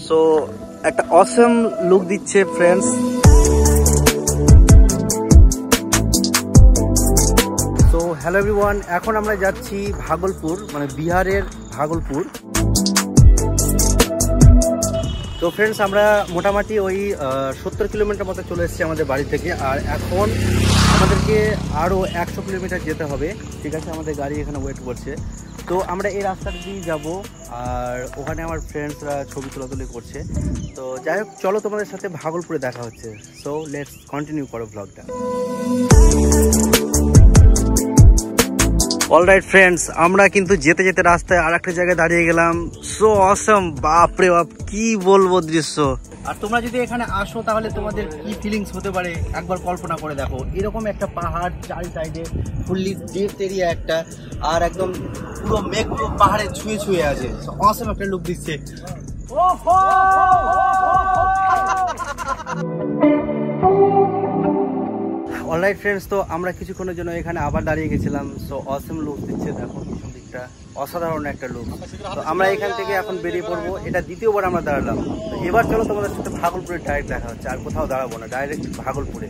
So একটা অসম look দিচ্ছে friends. So hello everyone, এখন আমরা যাচ্ছি ভাগলপুর, মানে বিহারের ভাগলপুর। তো ফ্রেন্ডস আমরা মোটামুটি ওই 70 কিলোমিটার মতো চলে এসেছি আমাদের বাড়ি থেকে। আর এখন আমাদেরকে আরও 100 কিলোমিটার যেতে হবে। ঠিক আছে, আমাদের গাড়ি এখানে ওয়েট করছে। তো আমরা এই রাস্তাটা দিয়ে যাবো, আর ওখানে আমার ফ্রেন্ডসরা ছবি তোলাতুলি করছে। তো যাই হোক, চলো তোমাদের সাথে ভাগলপুরে দেখা হচ্ছে। সো লেটস কন্টিনিউ করো ব্লগটা। অলরাইট ফ্রেন্ডস, আমরা কিন্তু যেতে যেতে রাস্তায় আর একটা জায়গায় দাঁড়িয়ে গেলাম। সো অসম, বাপরে বাপ, কি বলবো দৃশ্য। আর তোমরা যদি এখানে আসো তাহলে তোমাদের কি ফিলিংস হতে পারে একবার কল্পনা করে দেখো। এরকম একটা পাহাড়, চারি সাইডে ফুললি ডেপ্থ এরিয়া একটা, আর একদম পুরো মেঘগুলো পাহাড়ে ছুঁয়ে ছুঁয়ে আছে। অসম একটা লুক দিচ্ছে। অলরাইট ফ্রেন্ডস, তো আমরা কিছুক্ষণের জন্য এখানে আবার দাঁড়িয়ে গেছিলাম। সো অসম লুক দিচ্ছে, দেখো পিছন দিকটা অসাধারণ একটা লুক। তো আমরা এখান থেকে এখন বেরিয়ে পড়বো। এটা দ্বিতীয়বার আমরা দাঁড়ালাম। তো এবার চলো তোমাদের সাথে ভাগলপুরে ডাইরেক্ট দেখা হচ্ছে। আর কোথাও দাঁড়াবো না, ডাইরেক্ট ভাগলপুরে।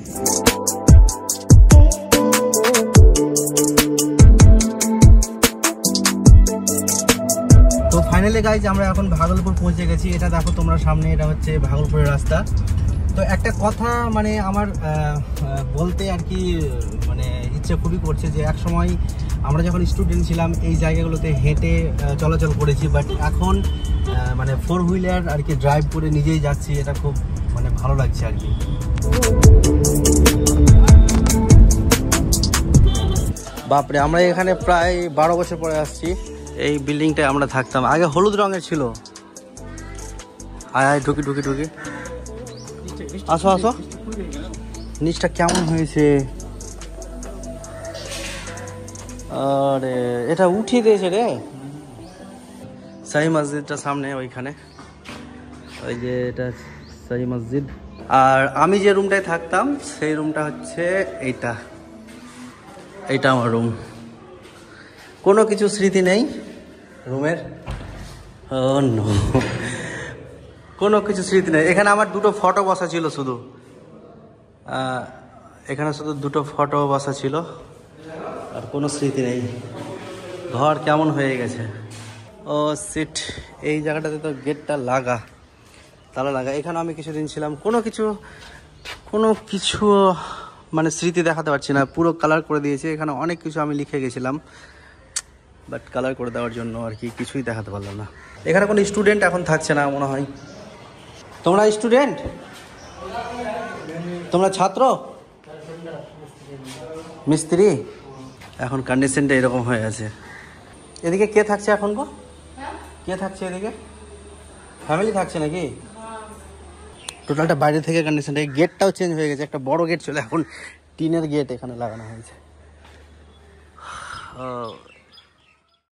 তো ফাইনালি গাইজ আমরা এখন ভাগলপুর পৌঁছে গেছি। এটা দেখো তোমরা সামনে, এটা হচ্ছে ভাগলপুরের রাস্তা। তো একটা কথা মানে আমার বলতে আর কি মানে ইচ্ছে খুবই করছে যে এক সময় আমরা যখন স্টুডেন্ট ছিলাম এই জায়গাগুলোতে হেঁটে চলাচল করেছি, বাট এখন মানে 4 হুইলার আর কি ড্রাইভ করে নিজেই যাচ্ছি। এটা খুব মানে ভালো লাগছে আর কি। বাপরে, আমরা এখানে প্রায় 12 বছর পরে আসছি। এই বিল্ডিংটায় আমরা থাকতাম, আগে হলুদ রঙের ছিল। আয় ঢুকি ঢুকি ঢুকি, আসো আসো। নিচটা কেমন হয়েছে, আরে এটা উঠিয়ে দিয়েছে রে। শাহী মসজিদটা সামনে ওইখানে, ওই যে এটা শাহী মসজিদ। আর আমি যে রুমটায় থাকতাম সেই রুমটা হচ্ছে এইটা, এইটা আমার রুম। কোনো কিছু স্মৃতি নেই রুমের, কোনো কিছু স্মৃতি নেই। এখানে আমার 2টো ফটো বসা ছিল শুধু, এখানে শুধু 2টো ফটো বসা ছিল, আর কোনো স্মৃতি নেই। ঘর কেমন হয়ে গেছে। ও সিট, এই জায়গাটাতে তো গেটটা লাগা, তালা লাগা। এখানে আমি কিছুদিন ছিলাম। কোনো কিছু মানে স্মৃতি দেখাতে পারছি না, পুরো কালার করে দিয়েছে। এখানে অনেক কিছু আমি লিখে গেছিলাম, বাট কালার করে দেওয়ার জন্য আর কি কিছুই দেখাতে পারলাম না। এখানে কোনো স্টুডেন্ট এখন থাকছে না মনে হয়। তোমরা স্টুডেন্ট? তোমরা ছাত্র? মিস্ত্রি? এখন কন্ডিশনটা এরকম হয়ে আছে। এদিকে কে থাকছে এখন গো? কে থাকছে এদিকে? ফ্যামিলি থাকছে নাকি? টোটালটা বাইরে থেকে কন্ডিশনটা। গেটটাও চেঞ্জ হয়ে গেছে, একটা বড় গেট ছিল, এখন টিনের গেট এখানে লাগানো হয়েছে।